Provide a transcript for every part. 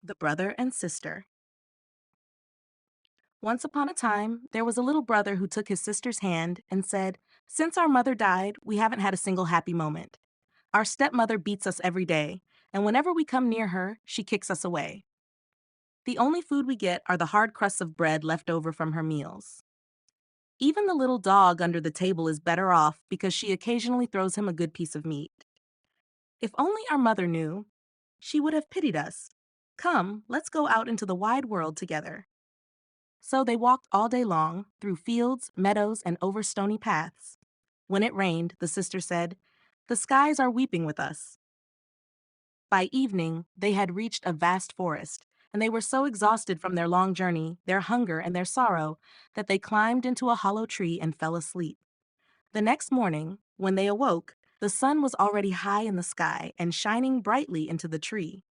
The Brother and Sister. Once upon a time, there was a little brother who took his sister's hand and said, "Since our mother died, we haven't had a single happy moment. Our stepmother beats us every day, and whenever we come near her, she kicks us away. The only food we get are the hard crusts of bread left over from her meals. Even the little dog under the table is better off because she occasionally throws him a good piece of meat. If only our mother knew, she would have pitied us. Come, let's go out into the wide world together." So they walked all day long, through fields, meadows, and over stony paths. When it rained, the sister said, "The skies are weeping with us." By evening, they had reached a vast forest, and they were so exhausted from their long journey, their hunger, and their sorrow, that they climbed into a hollow tree and fell asleep. The next morning, when they awoke, the sun was already high in the sky and shining brightly into the tree.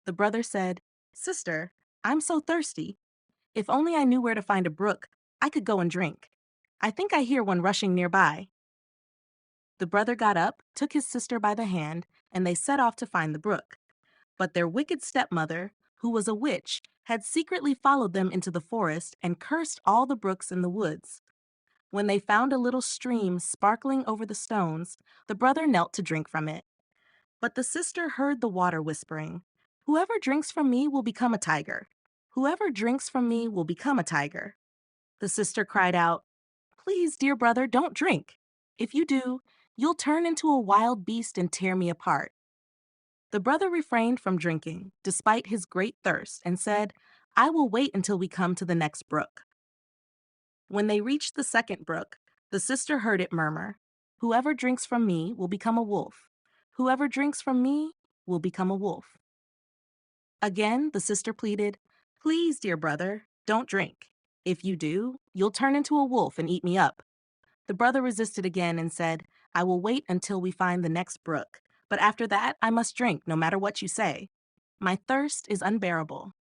The brother said, "Sister, I'm so thirsty. If only I knew where to find a brook, I could go and drink. I think I hear one rushing nearby." The brother got up, took his sister by the hand, and they set off to find the brook. But their wicked stepmother, who was a witch, had secretly followed them into the forest and cursed all the brooks in the woods. When they found a little stream sparkling over the stones, the brother knelt to drink from it. But the sister heard the water whispering, "Whoever drinks from me will become a tiger. Whoever drinks from me will become a tiger." The sister cried out, "Please, dear brother, don't drink. If you do, you'll turn into a wild beast and tear me apart." The brother refrained from drinking, despite his great thirst, and said, "I will wait until we come to the next brook." When they reached the second brook, the sister heard it murmur, "Whoever drinks from me will become a wolf. Whoever drinks from me will become a wolf." Again, the sister pleaded, "Please, dear brother, don't drink. If you do, you'll turn into a wolf and eat me up." The brother resisted again and said, "I will wait until we find the next brook, but after that I must drink no matter what you say. My thirst is unbearable."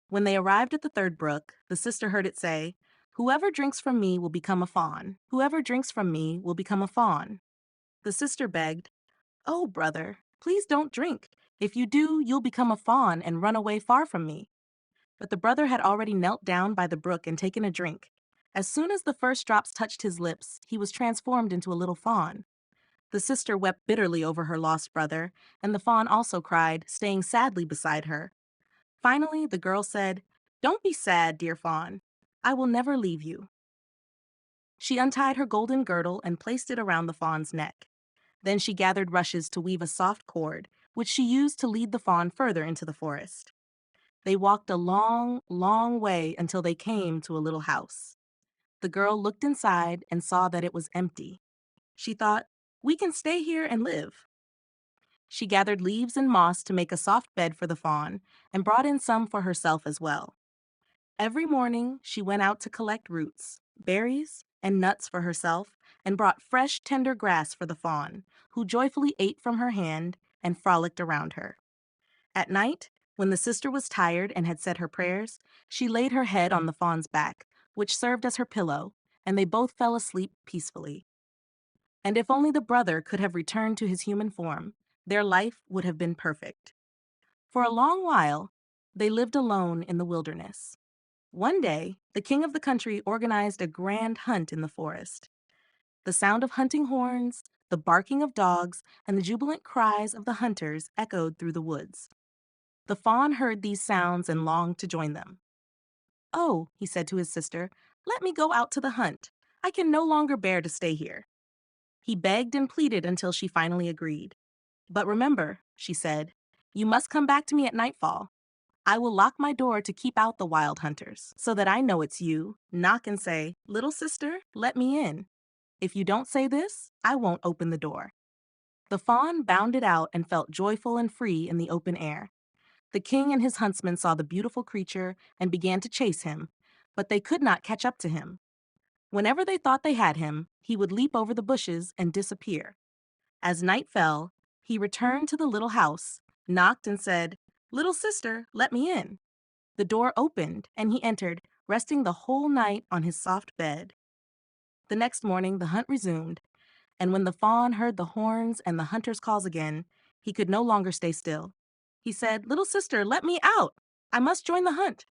When they arrived at the third brook, the sister heard it say, "Whoever drinks from me will become a fawn. Whoever drinks from me will become a fawn." The sister begged, "Oh, brother, please don't drink. If you do, you'll become a fawn and run away far from me." But the brother had already knelt down by the brook and taken a drink. As soon as the first drops touched his lips, he was transformed into a little fawn. The sister wept bitterly over her lost brother, and the fawn also cried, staying sadly beside her. Finally, the girl said, "Don't be sad, dear fawn. I will never leave you." She untied her golden girdle and placed it around the fawn's neck. Then she gathered rushes to weave a soft cord, which she used to lead the fawn further into the forest. They walked a long, long way until they came to a little house. The girl looked inside and saw that it was empty. She thought, "We can stay here and live." She gathered leaves and moss to make a soft bed for the fawn and brought in some for herself as well. Every morning, she went out to collect roots, berries, and nuts for herself and brought fresh, tender grass for the fawn, who joyfully ate from her hand and frolicked around her. At night, when the sister was tired and had said her prayers, she laid her head on the fawn's back, which served as her pillow, and they both fell asleep peacefully. And if only the brother could have returned to his human form, their life would have been perfect. For a long while, they lived alone in the wilderness. One day, the king of the country organized a grand hunt in the forest. The sound of hunting horns, the barking of dogs, and the jubilant cries of the hunters echoed through the woods. The fawn heard these sounds and longed to join them. "Oh," he said to his sister, "let me go out to the hunt. I can no longer bear to stay here." He begged and pleaded until she finally agreed. "But remember," she said, "you must come back to me at nightfall. I will lock my door to keep out the wild hunters, so that I know it's you. Knock and say, 'Little sister, let me in.' If you don't say this, I won't open the door." The fawn bounded out and felt joyful and free in the open air. The king and his huntsmen saw the beautiful creature and began to chase him, but they could not catch up to him. Whenever they thought they had him, he would leap over the bushes and disappear. As night fell, he returned to the little house, knocked and said, "Little sister, let me in." The door opened, and he entered, resting the whole night on his soft bed. The next morning the hunt resumed, and when the fawn heard the horns and the hunter's calls again, he could no longer stay still. He said, "Little sister, let me out. I must join the hunt."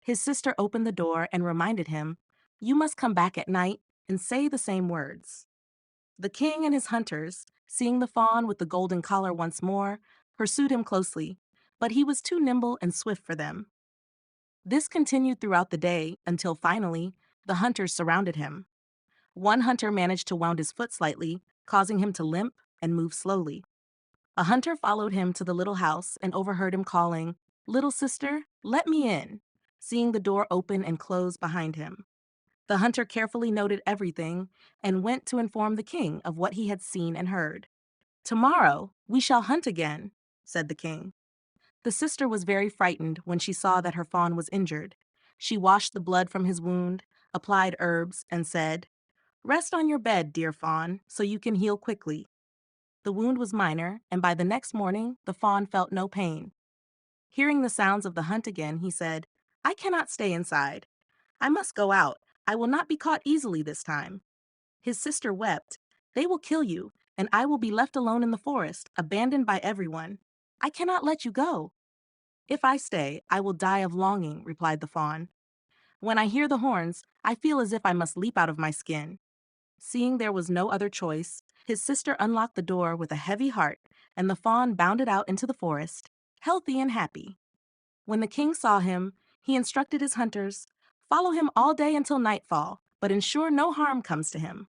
His sister opened the door and reminded him, "You must come back at night and say the same words." The king and his hunters, seeing the fawn with the golden collar once more, pursued him closely, but he was too nimble and swift for them. This continued throughout the day until finally, the hunters surrounded him. One hunter managed to wound his foot slightly, causing him to limp and move slowly. A hunter followed him to the little house and overheard him calling, "Little sister, let me in," seeing the door open and close behind him. The hunter carefully noted everything and went to inform the king of what he had seen and heard. "Tomorrow we shall hunt again," said the king. The sister was very frightened when she saw that her fawn was injured. She washed the blood from his wound, applied herbs, and said, "Rest on your bed, dear fawn, so you can heal quickly." The wound was minor, and by the next morning the fawn felt no pain. Hearing the sounds of the hunt again, he said, "I cannot stay inside. I must go out. I will not be caught easily this time." His sister wept, "They will kill you, and I will be left alone in the forest, abandoned by everyone. I cannot let you go." "If I stay, I will die of longing," replied the fawn. "When I hear the horns, I feel as if I must leap out of my skin." Seeing there was no other choice, his sister unlocked the door with a heavy heart, and the fawn bounded out into the forest, healthy and happy. When the king saw him, he instructed his hunters, "Follow him all day until nightfall, but ensure no harm comes to him."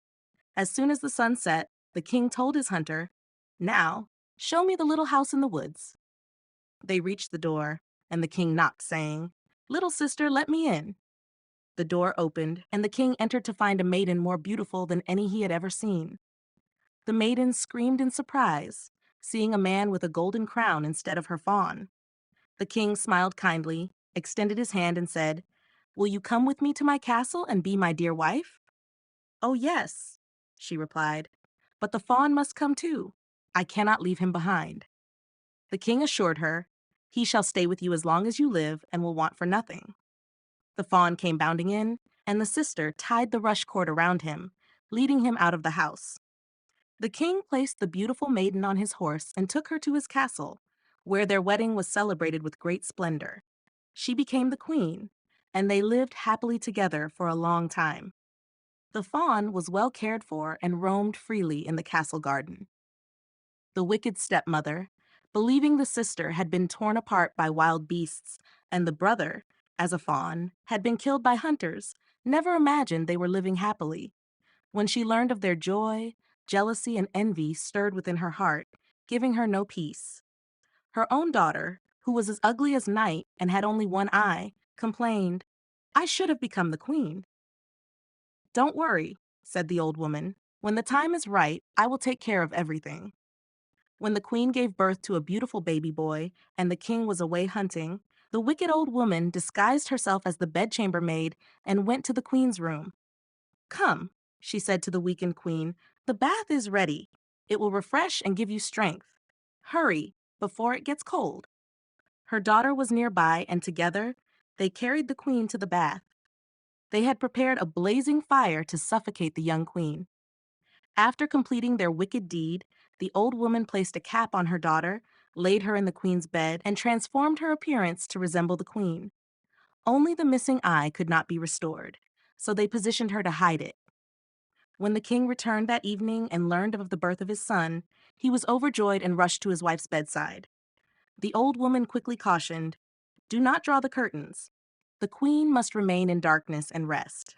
As soon as the sun set, the king told his hunter, "Now, show me the little house in the woods." They reached the door, and the king knocked, saying, "Little sister, let me in." The door opened, and the king entered to find a maiden more beautiful than any he had ever seen. The maiden screamed in surprise, seeing a man with a golden crown instead of her fawn. The king smiled kindly, extended his hand, and said, "Will you come with me to my castle and be my dear wife?" "Oh, yes," she replied, "but the fawn must come too. I cannot leave him behind." The king assured her, "He shall stay with you as long as you live and will want for nothing." The fawn came bounding in, and the sister tied the rush cord around him, leading him out of the house. The king placed the beautiful maiden on his horse and took her to his castle, where their wedding was celebrated with great splendor. She became the queen, and they lived happily together for a long time. The fawn was well cared for and roamed freely in the castle garden. The wicked stepmother, believing the sister had been torn apart by wild beasts and the brother, as a fawn, had been killed by hunters, never imagined they were living happily. When she learned of their joy, jealousy and envy stirred within her heart, giving her no peace. Her own daughter, who was as ugly as night and had only one eye, complained, "I should have become the queen." "Don't worry," said the old woman. "When the time is right, I will take care of everything." When the queen gave birth to a beautiful baby boy and the king was away hunting, the wicked old woman disguised herself as the bedchamber maid and went to the queen's room. "Come," she said to the weakened queen, "the bath is ready. It will refresh and give you strength. Hurry, before it gets cold." Her daughter was nearby, and together they carried the queen to the bath. They had prepared a blazing fire to suffocate the young queen. After completing their wicked deed, the old woman placed a cap on her daughter, laid her in the queen's bed, and transformed her appearance to resemble the queen. Only the missing eye could not be restored, so they positioned her to hide it. When the king returned that evening and learned of the birth of his son, he was overjoyed and rushed to his wife's bedside. The old woman quickly cautioned, "Do not draw the curtains. The queen must remain in darkness and rest."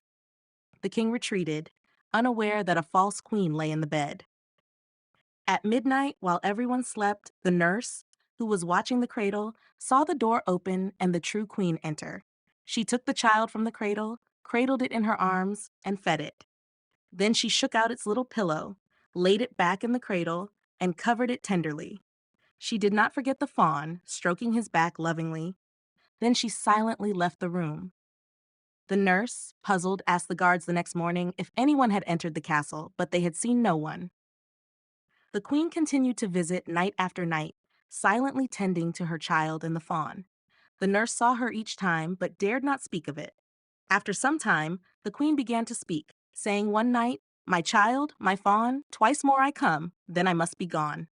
The king retreated, unaware that a false queen lay in the bed. At midnight, while everyone slept, the nurse, who was watching the cradle, saw the door open and the true queen enter. She took the child from the cradle, cradled it in her arms, and fed it. Then she shook out its little pillow, laid it back in the cradle, and covered it tenderly. She did not forget the fawn, stroking his back lovingly. Then she silently left the room. The nurse, puzzled, asked the guards the next morning if anyone had entered the castle, but they had seen no one. The queen continued to visit night after night, silently tending to her child and the fawn. The nurse saw her each time, but dared not speak of it. After some time, the queen began to speak, saying one night, "My child, my fawn, twice more I come, then I must be gone."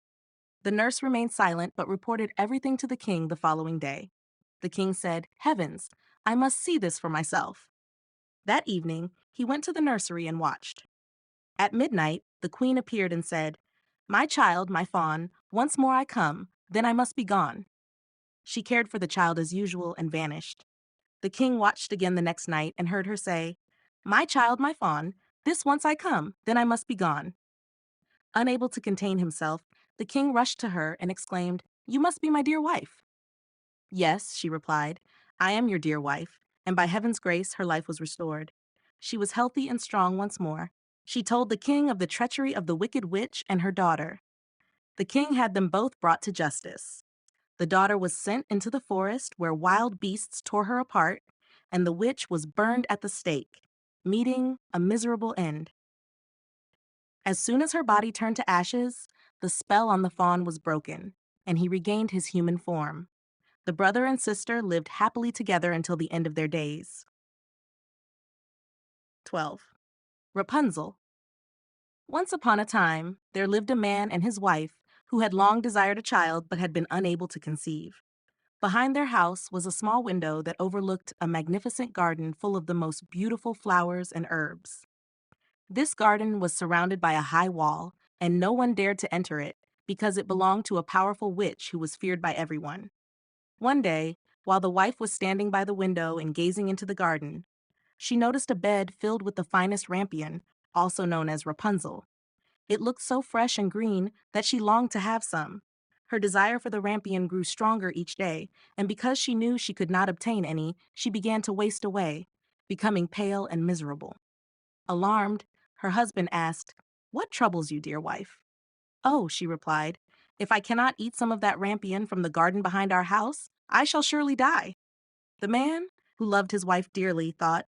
The nurse remained silent but reported everything to the king the following day. The king said, "Heavens, I must see this for myself." That evening, he went to the nursery and watched. At midnight, the queen appeared and said, "My child, my fawn, once more I come, then I must be gone." She cared for the child as usual and vanished. The king watched again the next night and heard her say, "My child, my fawn, this once I come, then I must be gone." Unable to contain himself, the king rushed to her and exclaimed, "You must be my dear wife." "Yes," she replied, "I am your dear wife," and by heaven's grace her life was restored. She was healthy and strong once more. She told the king of the treachery of the wicked witch and her daughter. The king had them both brought to justice. The daughter was sent into the forest where wild beasts tore her apart, and the witch was burned at the stake, meeting a miserable end. As soon as her body turned to ashes, the spell on the fawn was broken, and he regained his human form. The brother and sister lived happily together until the end of their days. 12. Rapunzel. Once upon a time, there lived a man and his wife who had long desired a child but had been unable to conceive. Behind their house was a small window that overlooked a magnificent garden full of the most beautiful flowers and herbs. This garden was surrounded by a high wall, and no one dared to enter it because it belonged to a powerful witch who was feared by everyone. One day, while the wife was standing by the window and gazing into the garden, she noticed a bed filled with the finest rampion, also known as Rapunzel. It looked so fresh and green that she longed to have some. Her desire for the rampion grew stronger each day, and because she knew she could not obtain any, she began to waste away, becoming pale and miserable. Alarmed, her husband asked, "What troubles you, dear wife?" "Oh," she replied, "if I cannot eat some of that rampion from the garden behind our house, I shall surely die." The man, who loved his wife dearly, thought,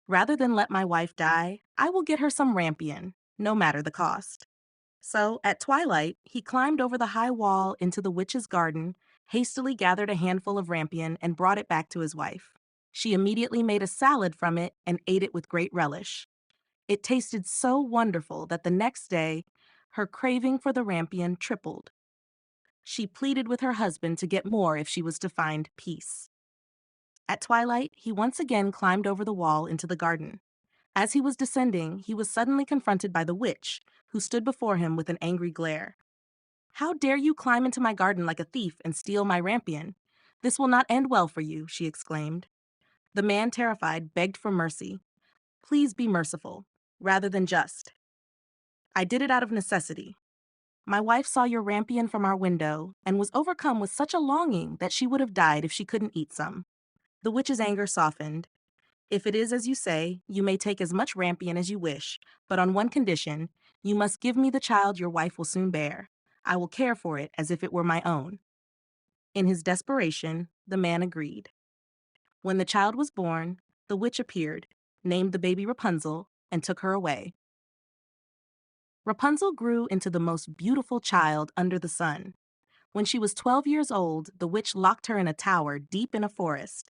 "Rather than let my wife die, I will get her some rampion, no matter the cost." So, at twilight, he climbed over the high wall into the witch's garden, hastily gathered a handful of rampion, and brought it back to his wife. She immediately made a salad from it and ate it with great relish. It tasted so wonderful that the next day, her craving for the rampion tripled. She pleaded with her husband to get more if she was to find peace. At twilight, he once again climbed over the wall into the garden. As he was descending, he was suddenly confronted by the witch, who stood before him with an angry glare. "How dare you climb into my garden like a thief and steal my rampion? This will not end well for you," she exclaimed. The man, terrified, begged for mercy. "Please be merciful, rather than just. I did it out of necessity. My wife saw your rampion from our window and was overcome with such a longing that she would have died if she couldn't eat some." The witch's anger softened. "If it is as you say, you may take as much rampion as you wish, but on one condition: you must give me the child your wife will soon bear. I will care for it as if it were my own." In his desperation, the man agreed. When the child was born, the witch appeared, named the baby Rapunzel, and took her away. Rapunzel grew into the most beautiful child under the sun. When she was 12 years old, the witch locked her in a tower deep in a forest.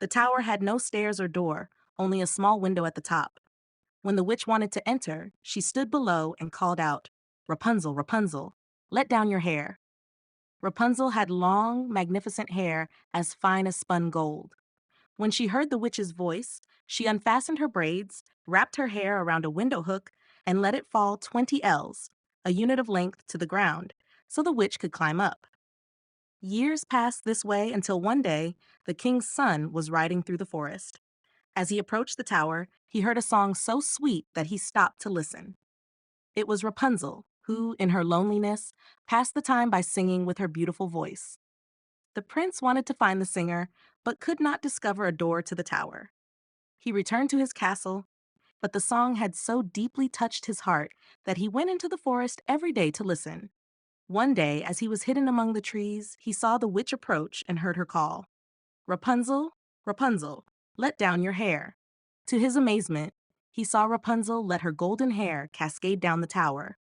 The tower had no stairs or door, only a small window at the top. When the witch wanted to enter, she stood below and called out, "Rapunzel, Rapunzel, let down your hair." Rapunzel had long, magnificent hair as fine as spun gold. When she heard the witch's voice, she unfastened her braids, wrapped her hair around a window hook, and let it fall 20 ells, a unit of length, to the ground, so the witch could climb up. Years passed this way until one day, the king's son was riding through the forest. As he approached the tower, he heard a song so sweet that he stopped to listen. It was Rapunzel, who, in her loneliness, passed the time by singing with her beautiful voice. The prince wanted to find the singer, but could not discover a door to the tower. He returned to his castle, but the song had so deeply touched his heart that he went into the forest every day to listen. One day, as he was hidden among the trees, he saw the witch approach and heard her call, "Rapunzel, Rapunzel, let down your hair." To his amazement, he saw Rapunzel let her golden hair cascade down the tower.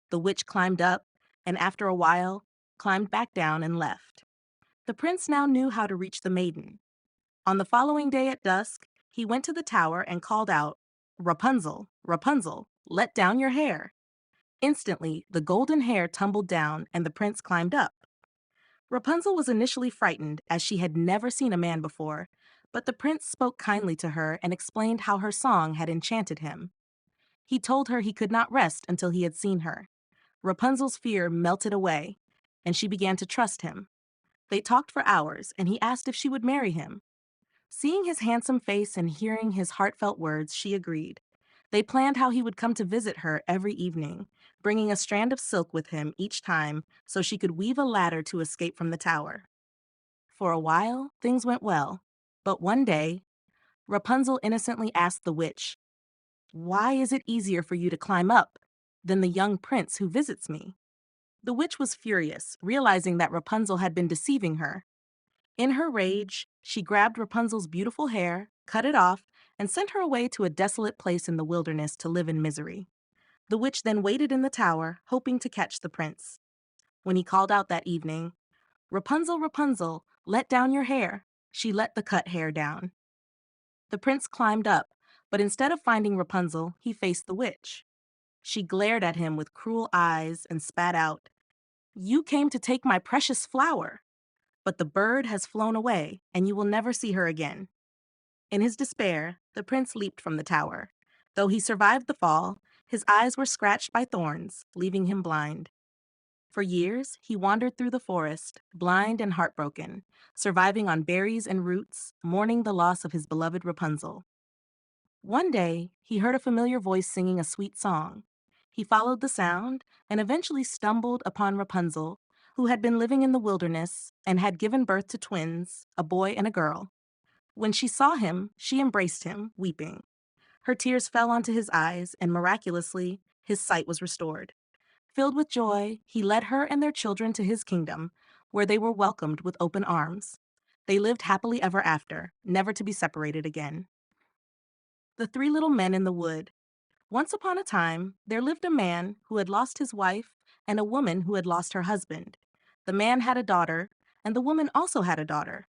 The witch climbed up, and after a while, climbed back down and left. The prince now knew how to reach the maiden. On the following day at dusk, he went to the tower and called out, "Rapunzel, Rapunzel, let down your hair." Instantly, the golden hair tumbled down and the prince climbed up. Rapunzel was initially frightened as she had never seen a man before, but the prince spoke kindly to her and explained how her song had enchanted him. He told her he could not rest until he had seen her. Rapunzel's fear melted away, and she began to trust him. They talked for hours, and he asked if she would marry him. Seeing his handsome face and hearing his heartfelt words, she agreed. They planned how he would come to visit her every evening, bringing a strand of silk with him each time so she could weave a ladder to escape from the tower. For a while, things went well, but one day, Rapunzel innocently asked the witch, "Why is it easier for you to climb up than the young prince who visits me?" The witch was furious, realizing that Rapunzel had been deceiving her. In her rage, she grabbed Rapunzel's beautiful hair, cut it off, and sent her away to a desolate place in the wilderness to live in misery. The witch then waited in the tower, hoping to catch the prince. When he called out that evening, "Rapunzel, Rapunzel, let down your hair," she let the cut hair down. The prince climbed up, but instead of finding Rapunzel, he faced the witch. She glared at him with cruel eyes and spat out, "You came to take my precious flower, but the bird has flown away, and you will never see her again." In his despair, the prince leaped from the tower. Though he survived the fall, his eyes were scratched by thorns, leaving him blind. For years, he wandered through the forest, blind and heartbroken, surviving on berries and roots, mourning the loss of his beloved Rapunzel. One day, he heard a familiar voice singing a sweet song. He followed the sound and eventually stumbled upon Rapunzel, who had been living in the wilderness and had given birth to twins, a boy and a girl. When she saw him, she embraced him, weeping. Her tears fell onto his eyes, and miraculously, his sight was restored. Filled with joy, he led her and their children to his kingdom, where they were welcomed with open arms. They lived happily ever after, never to be separated again. The Three Little Men in the Wood. Once upon a time, there lived a man who had lost his wife and a woman who had lost her husband. The man had a daughter, and the woman also had a daughter.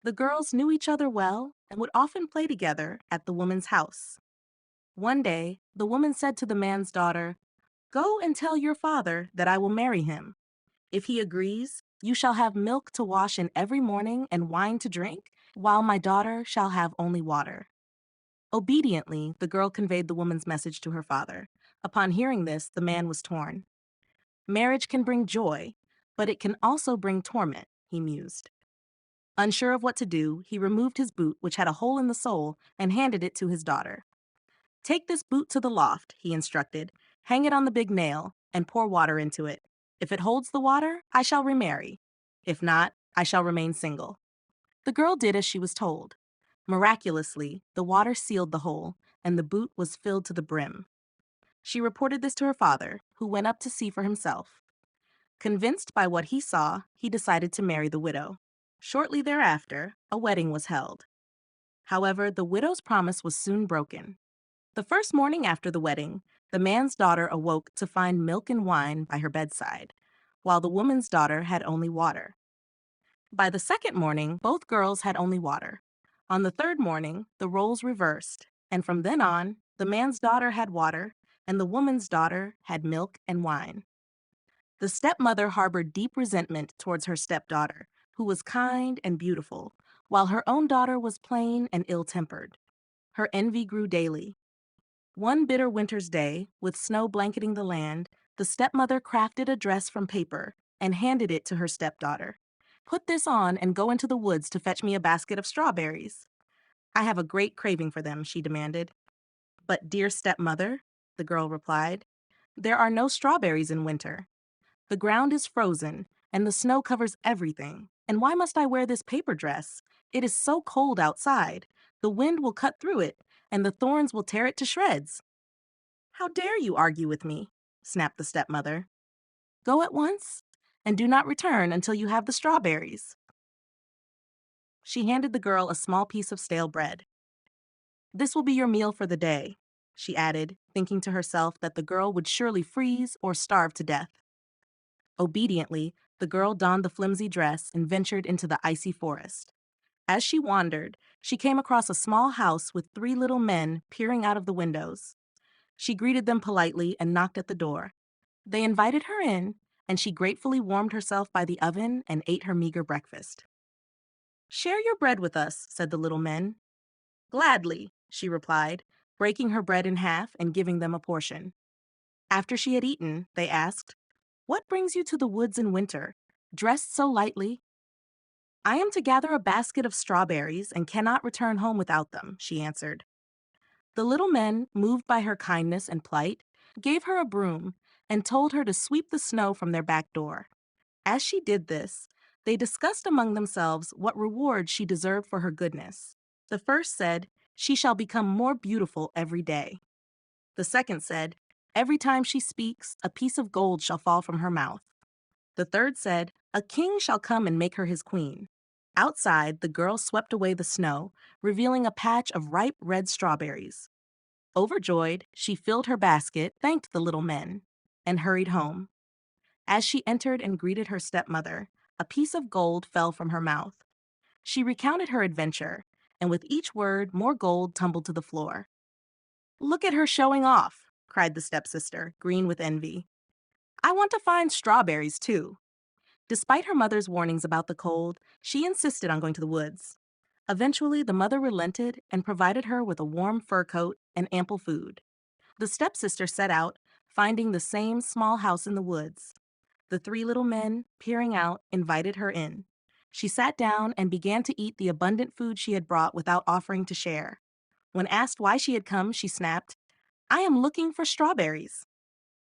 The girls knew each other well and would often play together at the woman's house. One day, the woman said to the man's daughter, "Go and tell your father that I will marry him. If he agrees, you shall have milk to wash in every morning and wine to drink, while my daughter shall have only water." Obediently, the girl conveyed the woman's message to her father. Upon hearing this, the man was torn. "Marriage can bring joy, but it can also bring torment," he mused. Unsure of what to do, he removed his boot, which had a hole in the sole, and handed it to his daughter. "Take this boot to the loft," he instructed. "Hang it on the big nail, and pour water into it. If it holds the water, I shall remarry. If not, I shall remain single." The girl did as she was told. Miraculously, the water sealed the hole, and the boot was filled to the brim. She reported this to her father, who went up to see for himself. Convinced by what he saw, he decided to marry the widow. Shortly thereafter, a wedding was held. However, the widow's promise was soon broken. The first morning after the wedding, the man's daughter awoke to find milk and wine by her bedside, while the woman's daughter had only water. By the second morning, both girls had only water. On the third morning, the roles reversed, and from then on, the man's daughter had water, and the woman's daughter had milk and wine. The stepmother harbored deep resentment towards her stepdaughter, who was kind and beautiful, while her own daughter was plain and ill-tempered. Her envy grew daily. One bitter winter's day, with snow blanketing the land, the stepmother crafted a dress from paper and handed it to her stepdaughter. "Put this on and go into the woods to fetch me a basket of strawberries." "I have a great craving for them," she demanded. "But, dear stepmother," the girl replied, "there are no strawberries in winter. The ground is frozen, and the snow covers everything. And why must I wear this paper dress? It is so cold outside. The wind will cut through it, and the thorns will tear it to shreds." "How dare you argue with me?" snapped the stepmother. "Go at once, and do not return until you have the strawberries." She handed the girl a small piece of stale bread. "This will be your meal for the day," she added, thinking to herself that the girl would surely freeze or starve to death. Obediently, the girl donned the flimsy dress and ventured into the icy forest. As she wandered, she came across a small house with three little men peering out of the windows. She greeted them politely and knocked at the door. They invited her in, and she gratefully warmed herself by the oven and ate her meager breakfast. "Share your bread with us," said the little men. "Gladly," she replied, breaking her bread in half and giving them a portion. After she had eaten, they asked, "What brings you to the woods in winter, dressed so lightly?" "I am to gather a basket of strawberries and cannot return home without them," she answered. The little men, moved by her kindness and plight, gave her a broom and told her to sweep the snow from their back door. As she did this, they discussed among themselves what reward she deserved for her goodness. The first said, "She shall become more beautiful every day." The second said, "Every time she speaks, a piece of gold shall fall from her mouth." The third said, "A king shall come and make her his queen." Outside, the girl swept away the snow, revealing a patch of ripe red strawberries. Overjoyed, she filled her basket, thanked the little men, and hurried home. As she entered and greeted her stepmother, a piece of gold fell from her mouth. She recounted her adventure, and with each word, more gold tumbled to the floor. "Look at her showing off," cried the stepsister, green with envy. "I want to find strawberries, too." Despite her mother's warnings about the cold, she insisted on going to the woods. Eventually, the mother relented and provided her with a warm fur coat and ample food. The stepsister set out, finding the same small house in the woods. The three little men, peering out, invited her in. She sat down and began to eat the abundant food she had brought without offering to share. When asked why she had come, she snapped, "I am looking for strawberries."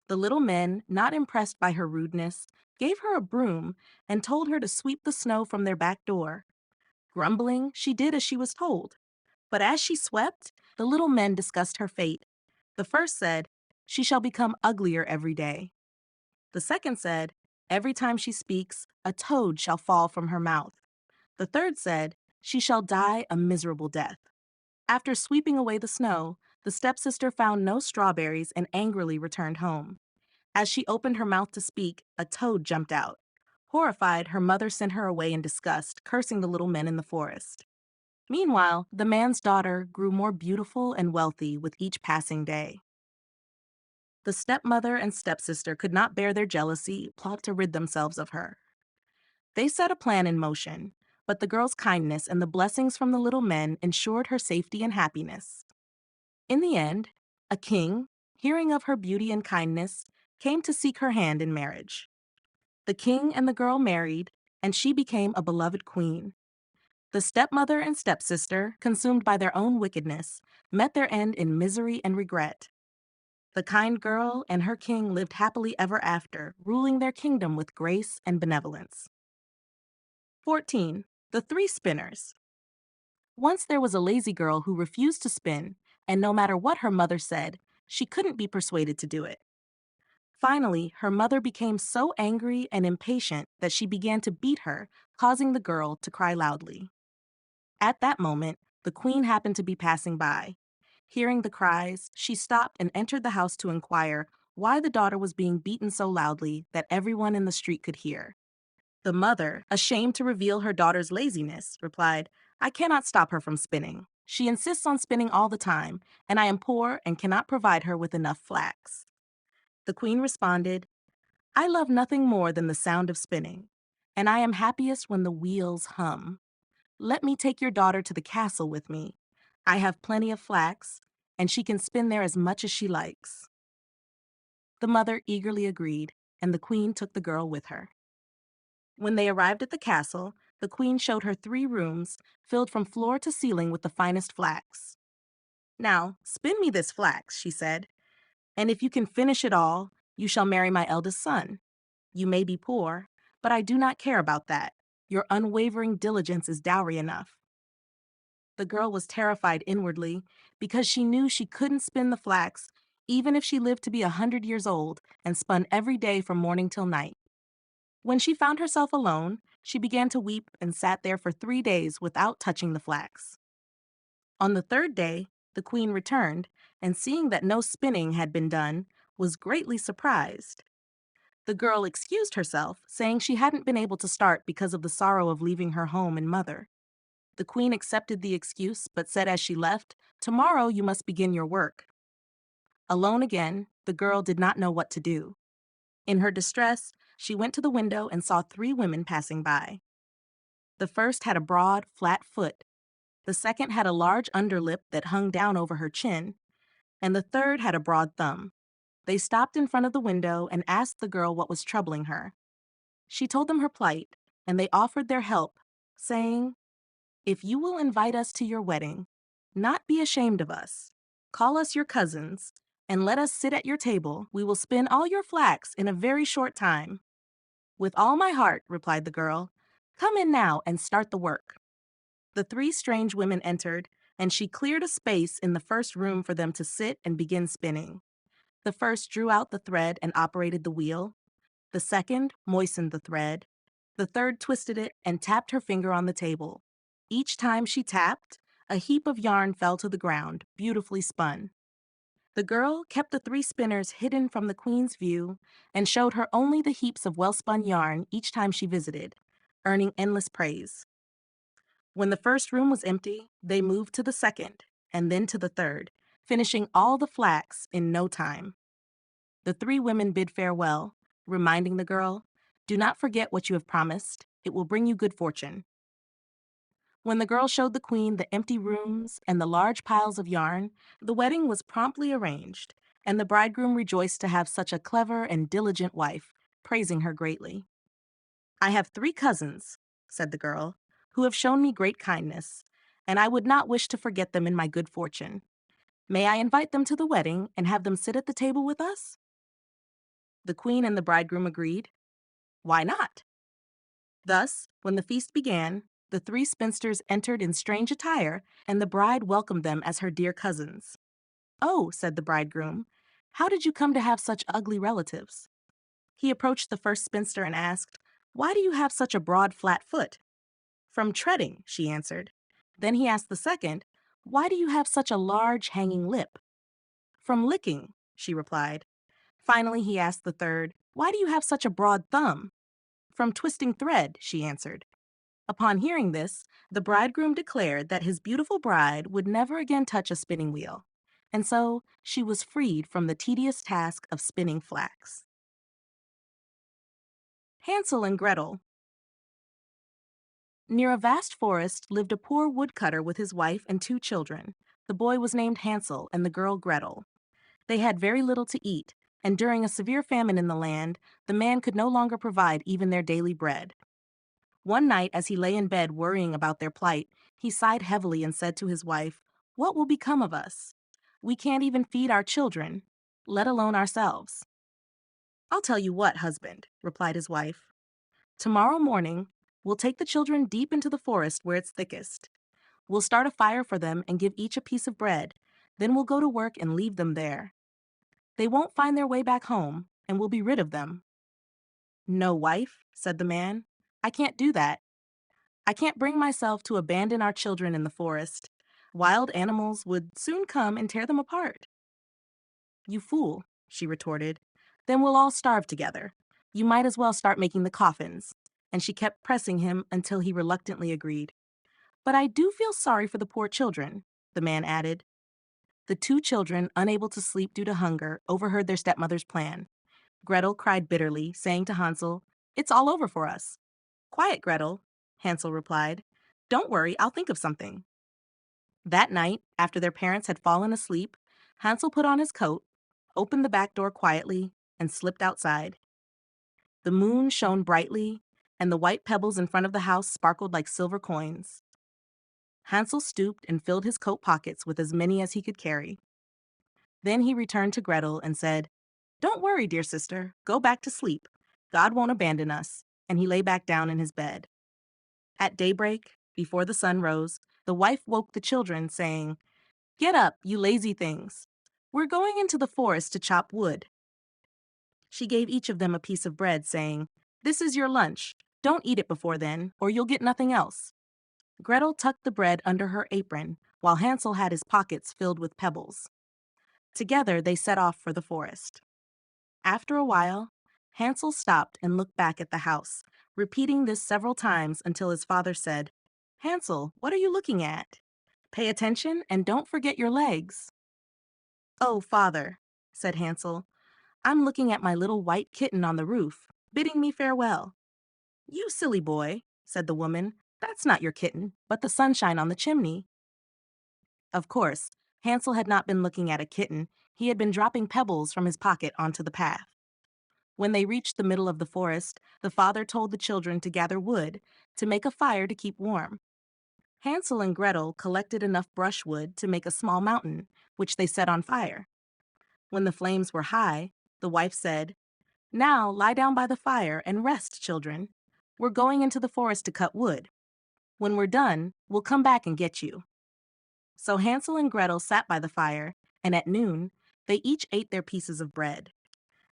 The little men, not impressed by her rudeness, gave her a broom and told her to sweep the snow from their back door. Grumbling, she did as she was told. But as she swept, the little men discussed her fate. The first said, "She shall become uglier every day." The second said, "Every time she speaks, a toad shall fall from her mouth." The third said, "She shall die a miserable death." After sweeping away the snow, the stepsister found no strawberries and angrily returned home. As she opened her mouth to speak, a toad jumped out. Horrified, her mother sent her away in disgust, cursing the little men in the forest. Meanwhile, the man's daughter grew more beautiful and wealthy with each passing day. The stepmother and stepsister could not bear their jealousy, plot to rid themselves of her. They set a plan in motion, but the girl's kindness and the blessings from the little men ensured her safety and happiness. In the end, a king, hearing of her beauty and kindness, came to seek her hand in marriage. The king and the girl married, and she became a beloved queen. The stepmother and stepsister, consumed by their own wickedness, met their end in misery and regret. The kind girl and her king lived happily ever after, ruling their kingdom with grace and benevolence. 14. The Three Spinners. Once there was a lazy girl who refused to spin, and no matter what her mother said, she couldn't be persuaded to do it. Finally, her mother became so angry and impatient that she began to beat her, causing the girl to cry loudly. At that moment, the queen happened to be passing by. Hearing the cries, she stopped and entered the house to inquire why the daughter was being beaten so loudly that everyone in the street could hear. The mother, ashamed to reveal her daughter's laziness, replied, "I cannot stop her from spinning. She insists on spinning all the time, and I am poor and cannot provide her with enough flax." The queen responded, "I love nothing more than the sound of spinning, and I am happiest when the wheels hum. Let me take your daughter to the castle with me. I have plenty of flax, and she can spin there as much as she likes." The mother eagerly agreed, and the queen took the girl with her. When they arrived at the castle, the queen showed her 3 rooms filled from floor to ceiling with the finest flax. "Now, spin me this flax," she said, "and if you can finish it all, you shall marry my eldest son. You may be poor, but I do not care about that. Your unwavering diligence is dowry enough." The girl was terrified inwardly because she knew she couldn't spin the flax even if she lived to be 100 years old and spun every day from morning till night. When she found herself alone, she began to weep and sat there for 3 days without touching the flax. On the third day, the queen returned, and seeing that no spinning had been done, was greatly surprised. The girl excused herself, saying she hadn't been able to start because of the sorrow of leaving her home and mother. The queen accepted the excuse, but said as she left, "Tomorrow you must begin your work." Alone again, the girl did not know what to do. In her distress, she went to the window and saw 3 women passing by. The first had a broad, flat foot. The second had a large underlip that hung down over her chin, and the third had a broad thumb. They stopped in front of the window and asked the girl what was troubling her. She told them her plight, and they offered their help, saying, "If you will invite us to your wedding, not be ashamed of us. Call us your cousins, and let us sit at your table. We will spin all your flax in a very short time." "With all my heart," replied the girl. "Come in now and start the work." The 3 strange women entered, and she cleared a space in the first room for them to sit and begin spinning. The first drew out the thread and operated the wheel. The second moistened the thread. The third twisted it and tapped her finger on the table. Each time she tapped, a heap of yarn fell to the ground, beautifully spun. The girl kept the 3 spinners hidden from the queen's view and showed her only the heaps of well-spun yarn each time she visited, earning endless praise. When the first room was empty, they moved to the second, and then to the third, finishing all the flax in no time. The 3 women bid farewell, reminding the girl, "Do not forget what you have promised. It will bring you good fortune." When the girl showed the queen the empty rooms and the large piles of yarn, the wedding was promptly arranged, and the bridegroom rejoiced to have such a clever and diligent wife, praising her greatly. "I have 3 cousins," said the girl, "who have shown me great kindness, and I would not wish to forget them in my good fortune. May I invite them to the wedding and have them sit at the table with us?" The queen and the bridegroom agreed. Why not? Thus, when the feast began, the 3 spinsters entered in strange attire, and the bride welcomed them as her dear cousins. "Oh," said the bridegroom, "how did you come to have such ugly relatives?" He approached the first spinster and asked, "Why do you have such a broad, flat foot?" "From treading," she answered. Then he asked the second, "Why do you have such a large, hanging lip?" "From licking," she replied. Finally, he asked the third, "Why do you have such a broad thumb?" "From twisting thread," she answered. Upon hearing this, the bridegroom declared that his beautiful bride would never again touch a spinning wheel, and so she was freed from the tedious task of spinning flax. Hansel and Gretel. Near a vast forest lived a poor woodcutter with his wife and 2 children. The boy was named Hansel and the girl Gretel. They had very little to eat, and during a severe famine in the land, the man could no longer provide even their daily bread. One night, as he lay in bed worrying about their plight, he sighed heavily and said to his wife, "What will become of us? We can't even feed our children, let alone ourselves." "I'll tell you what, husband," replied his wife. "Tomorrow morning, we'll take the children deep into the forest where it's thickest. We'll start a fire for them and give each a piece of bread. Then we'll go to work and leave them there. They won't find their way back home, and we'll be rid of them." "No, wife," said the man. "I can't do that. I can't bring myself to abandon our children in the forest. Wild animals would soon come and tear them apart." "You fool," she retorted. "Then we'll all starve together. You might as well start making the coffins." And she kept pressing him until he reluctantly agreed. "But I do feel sorry for the poor children," the man added. The 2 children, unable to sleep due to hunger, overheard their stepmother's plan. Gretel cried bitterly, saying to Hansel, "It's all over for us." "Quiet, Gretel," Hansel replied. "Don't worry, I'll think of something." That night, after their parents had fallen asleep, Hansel put on his coat, opened the back door quietly, and slipped outside. The moon shone brightly, and the white pebbles in front of the house sparkled like silver coins. Hansel stooped and filled his coat pockets with as many as he could carry. Then he returned to Gretel and said, "Don't worry, dear sister, go back to sleep. God won't abandon us," and he lay back down in his bed. At daybreak, before the sun rose, the wife woke the children, saying, "Get up, you lazy things. We're going into the forest to chop wood." She gave each of them a piece of bread, saying, "This is your lunch. Don't eat it before then, or you'll get nothing else." Gretel tucked the bread under her apron, while Hansel had his pockets filled with pebbles. Together they set off for the forest. After a while, Hansel stopped and looked back at the house, repeating this several times until his father said, "Hansel, what are you looking at? Pay attention and don't forget your legs." "Oh, father," said Hansel, I'm looking at my little white kitten on the roof, bidding me farewell." "You silly boy," said the woman. "That's not your kitten, but the sunshine on the chimney." Of course, Hansel had not been looking at a kitten, he had been dropping pebbles from his pocket onto the path. When they reached the middle of the forest, the father told the children to gather wood to make a fire to keep warm. Hansel and Gretel collected enough brushwood to make a small mountain, which they set on fire. When the flames were high, the wife said, "Now lie down by the fire and rest, children. We're going into the forest to cut wood. When we're done, we'll come back and get you." So Hansel and Gretel sat by the fire, and at noon, they each ate their pieces of bread.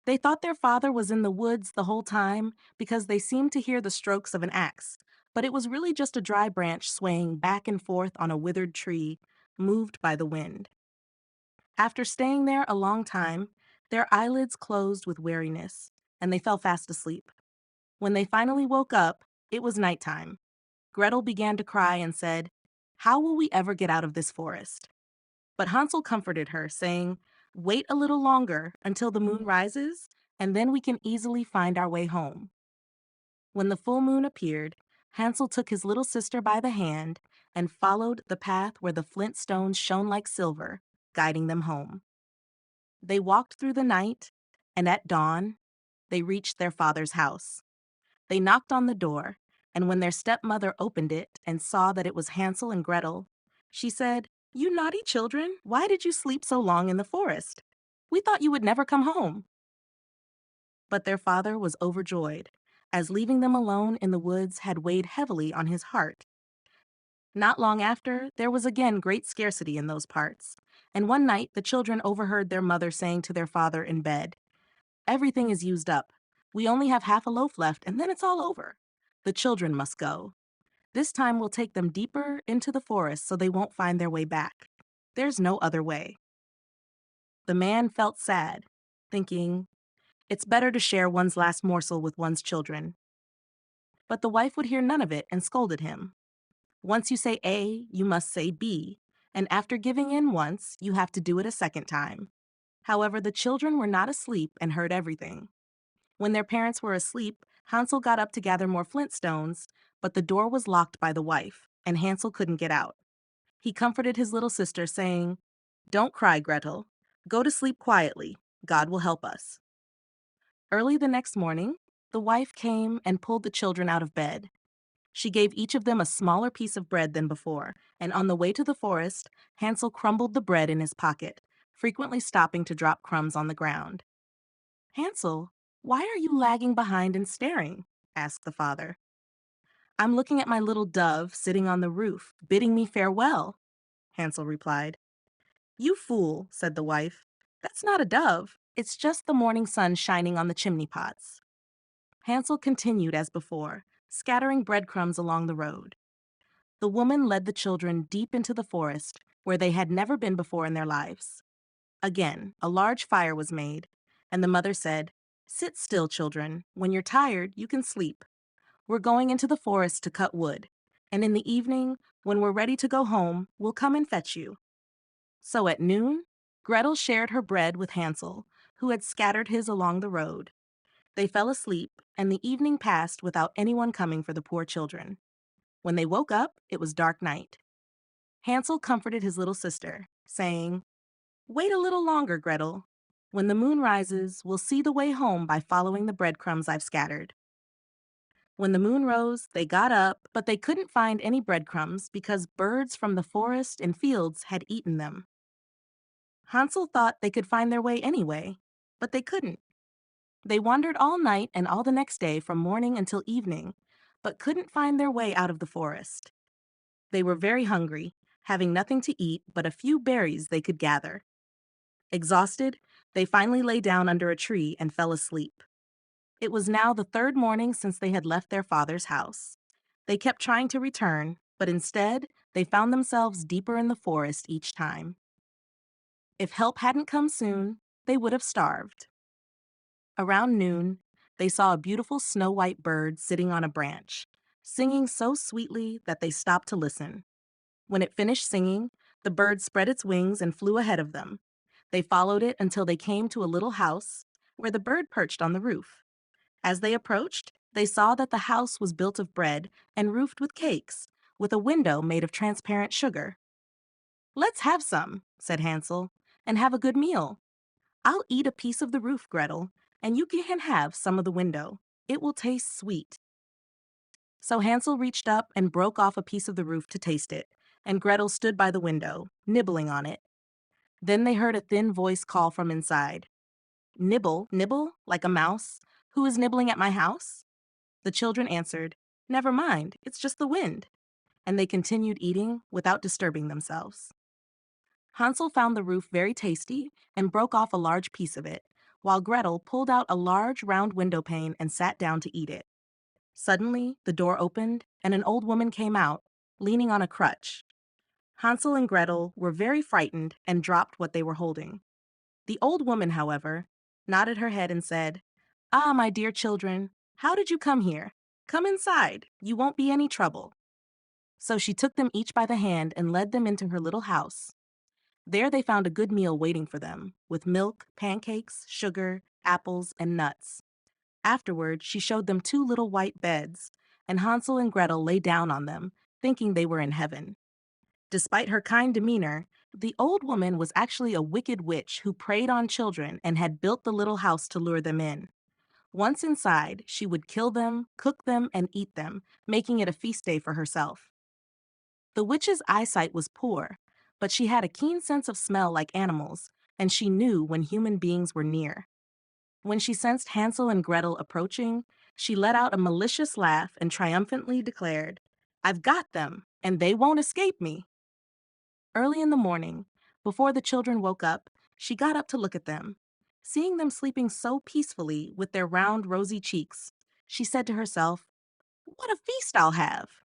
They thought their father was in the woods the whole time because they seemed to hear the strokes of an axe, but it was really just a dry branch swaying back and forth on a withered tree, moved by the wind. After staying there a long time, their eyelids closed with weariness, and they fell fast asleep. When they finally woke up, it was nighttime. Gretel began to cry and said, "How will we ever get out of this forest?" But Hansel comforted her, saying, "Wait a little longer until the moon rises, and then we can easily find our way home." When the full moon appeared, Hansel took his little sister by the hand and followed the path where the flint stones shone like silver, guiding them home. They walked through the night, and at dawn, they reached their father's house. They knocked on the door, and when their stepmother opened it and saw that it was Hansel and Gretel, she said, "You naughty children, why did you sleep so long in the forest? We thought you would never come home." But their father was overjoyed, as leaving them alone in the woods had weighed heavily on his heart. Not long after, there was again great scarcity in those parts, and one night the children overheard their mother saying to their father in bed, "Everything is used up. We only have half a loaf left, and then it's all over. The children must go. This time we'll take them deeper into the forest so they won't find their way back. There's no other way." The man felt sad, thinking, "It's better to share one's last morsel with one's children." But the wife would hear none of it and scolded him. "Once you say A, you must say B, and after giving in once, you have to do it a second time." However, the children were not asleep and heard everything. When their parents were asleep, Hansel got up to gather more flint stones, but the door was locked by the wife, and Hansel couldn't get out. He comforted his little sister, saying, "Don't cry, Gretel. Go to sleep quietly. God will help us." Early the next morning, the wife came and pulled the children out of bed. She gave each of them a smaller piece of bread than before, and on the way to the forest, Hansel crumbled the bread in his pocket, frequently stopping to drop crumbs on the ground. "Hansel, why are you lagging behind and staring?" asked the father. "I'm looking at my little dove sitting on the roof, bidding me farewell," Hansel replied. "You fool," said the wife. "That's not a dove. It's just the morning sun shining on the chimney pots." Hansel continued as before, scattering breadcrumbs along the road. The woman led the children deep into the forest, where they had never been before in their lives. Again, a large fire was made, and the mother said, "Sit still, children. When you're tired, you can sleep. We're going into the forest to cut wood, and in the evening, when we're ready to go home, we'll come and fetch you." So at noon, Gretel shared her bread with Hansel, who had scattered his along the road. They fell asleep, and the evening passed without anyone coming for the poor children. When they woke up, it was dark night. Hansel comforted his little sister, saying, "Wait a little longer, Gretel. When the moon rises, we'll see the way home by following the breadcrumbs I've scattered." When the moon rose, they got up, but they couldn't find any breadcrumbs because birds from the forest and fields had eaten them. Hansel thought they could find their way anyway, but they couldn't. They wandered all night and all the next day from morning until evening, but couldn't find their way out of the forest. They were very hungry, having nothing to eat but a few berries they could gather. Exhausted, they finally lay down under a tree and fell asleep. It was now the third morning since they had left their father's house. They kept trying to return, but instead, they found themselves deeper in the forest each time. If help hadn't come soon, they would have starved. Around noon, they saw a beautiful snow-white bird sitting on a branch, singing so sweetly that they stopped to listen. When it finished singing, the bird spread its wings and flew ahead of them. They followed it until they came to a little house, where the bird perched on the roof. As they approached, they saw that the house was built of bread and roofed with cakes, with a window made of transparent sugar. "Let's have some," said Hansel, "and have a good meal. I'll eat a piece of the roof, Gretel, and you can have some of the window. It will taste sweet." So Hansel reached up and broke off a piece of the roof to taste it, and Gretel stood by the window, nibbling on it. Then they heard a thin voice call from inside. "Nibble, nibble, like a mouse. Who is nibbling at my house?" The children answered, "Never mind, it's just the wind." And they continued eating without disturbing themselves. Hansel found the roof very tasty and broke off a large piece of it, while Gretel pulled out a large round window pane and sat down to eat it. Suddenly, the door opened and an old woman came out, leaning on a crutch. Hansel and Gretel were very frightened and dropped what they were holding. The old woman, however, nodded her head and said, "Ah, my dear children, how did you come here? Come inside, you won't be any trouble." So she took them each by the hand and led them into her little house. There they found a good meal waiting for them, with milk, pancakes, sugar, apples, and nuts. Afterward, she showed them two little white beds, and Hansel and Gretel lay down on them, thinking they were in heaven. Despite her kind demeanor, the old woman was actually a wicked witch who preyed on children and had built the little house to lure them in. Once inside, she would kill them, cook them, and eat them, making it a feast day for herself. The witch's eyesight was poor, but she had a keen sense of smell like animals, and she knew when human beings were near. When she sensed Hansel and Gretel approaching, she let out a malicious laugh and triumphantly declared, "I've got them, and they won't escape me." Early in the morning, before the children woke up, she got up to look at them. Seeing them sleeping so peacefully with their round, rosy cheeks, she said to herself, "What a feast I'll have!"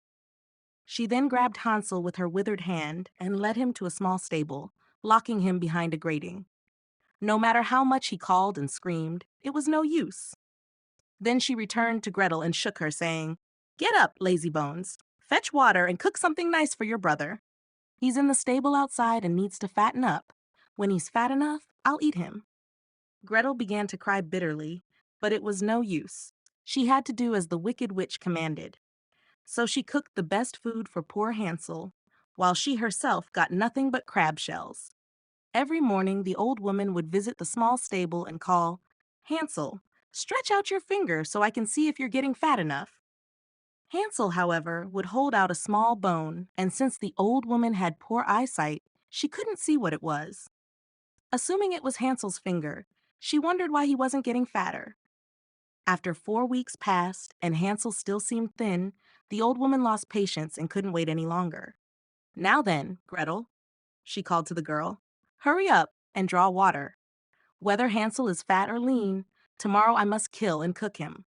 She then grabbed Hansel with her withered hand and led him to a small stable, locking him behind a grating. No matter how much he called and screamed, it was no use. Then she returned to Gretel and shook her, saying, "Get up, lazy bones. Fetch water and cook something nice for your brother. He's in the stable outside and needs to fatten up. When he's fat enough, I'll eat him." Gretel began to cry bitterly, but it was no use. She had to do as the wicked witch commanded. So she cooked the best food for poor Hansel, while she herself got nothing but crab shells. Every morning the old woman would visit the small stable and call, "Hansel, stretch out your finger so I can see if you're getting fat enough." Hansel, however, would hold out a small bone, and since the old woman had poor eyesight, she couldn't see what it was. Assuming it was Hansel's finger, she wondered why he wasn't getting fatter. After 4 weeks passed and Hansel still seemed thin, the old woman lost patience and couldn't wait any longer. "Now then, Gretel," she called to the girl, "hurry up and draw water. Whether Hansel is fat or lean, tomorrow I must kill and cook him."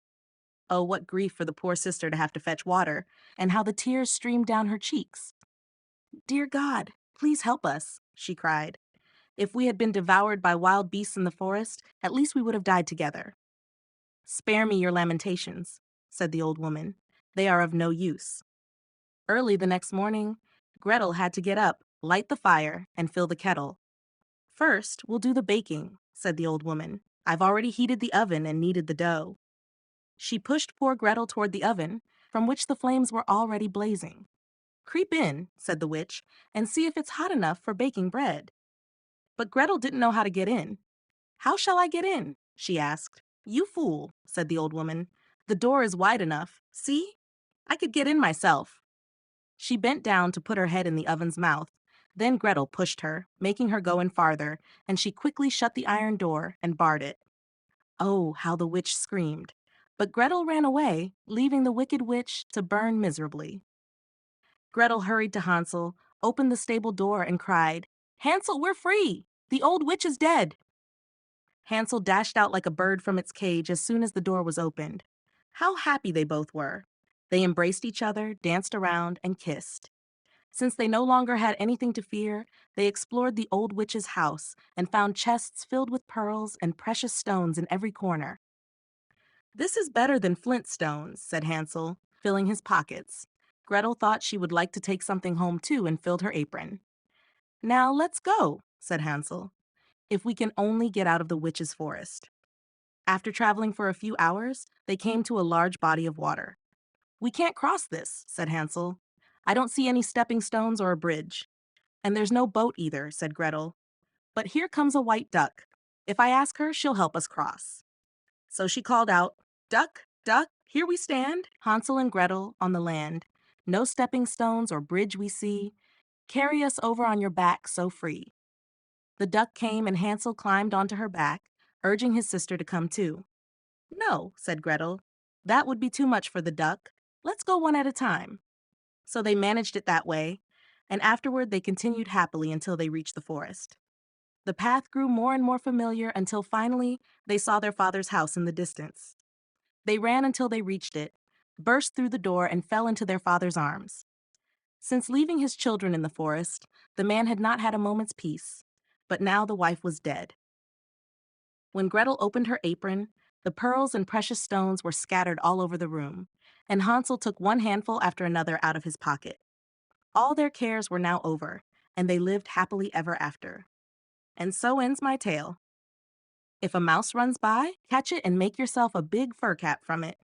Oh, what grief for the poor sister to have to fetch water, and how the tears streamed down her cheeks. "Dear God, please help us," she cried. "If we had been devoured by wild beasts in the forest, at least we would have died together." "Spare me your lamentations," said the old woman. "They are of no use." Early the next morning, Gretel had to get up, light the fire, and fill the kettle. "First, we'll do the baking," said the old woman. "I've already heated the oven and kneaded the dough." She pushed poor Gretel toward the oven, from which the flames were already blazing. "Creep in," said the witch, "and see if it's hot enough for baking bread." But Gretel didn't know how to get in. "How shall I get in?" she asked. "You fool," said the old woman. "The door is wide enough. See? I could get in myself." She bent down to put her head in the oven's mouth. Then Gretel pushed her, making her go in farther, and she quickly shut the iron door and barred it. Oh, how the witch screamed. But Gretel ran away, leaving the wicked witch to burn miserably. Gretel hurried to Hansel, opened the stable door, and cried, "Hansel, we're free! The old witch is dead!" Hansel dashed out like a bird from its cage as soon as the door was opened. How happy they both were! They embraced each other, danced around, and kissed. Since they no longer had anything to fear, they explored the old witch's house and found chests filled with pearls and precious stones in every corner. "This is better than flint stones," said Hansel, filling his pockets. Gretel thought she would like to take something home too and filled her apron. "Now let's go," said Hansel, "if we can only get out of the witch's forest." After traveling for a few hours, they came to a large body of water. "We can't cross this," said Hansel. "I don't see any stepping stones or a bridge." "And there's no boat either," said Gretel. "But here comes a white duck. If I ask her, she'll help us cross." So she called out, "Duck, duck, here we stand, Hansel and Gretel on the land. No stepping stones or bridge we see. Carry us over on your back so free." The duck came and Hansel climbed onto her back, urging his sister to come too. "No," said Gretel. "That would be too much for the duck. Let's go one at a time." So they managed it that way, and afterward they continued happily until they reached the forest. The path grew more and more familiar until finally they saw their father's house in the distance. They ran until they reached it, burst through the door, and fell into their father's arms. Since leaving his children in the forest, the man had not had a moment's peace, but now the wife was dead. When Gretel opened her apron, the pearls and precious stones were scattered all over the room, and Hansel took one handful after another out of his pocket. All their cares were now over, and they lived happily ever after. And so ends my tale. If a mouse runs by, catch it and make yourself a big fur cap from it.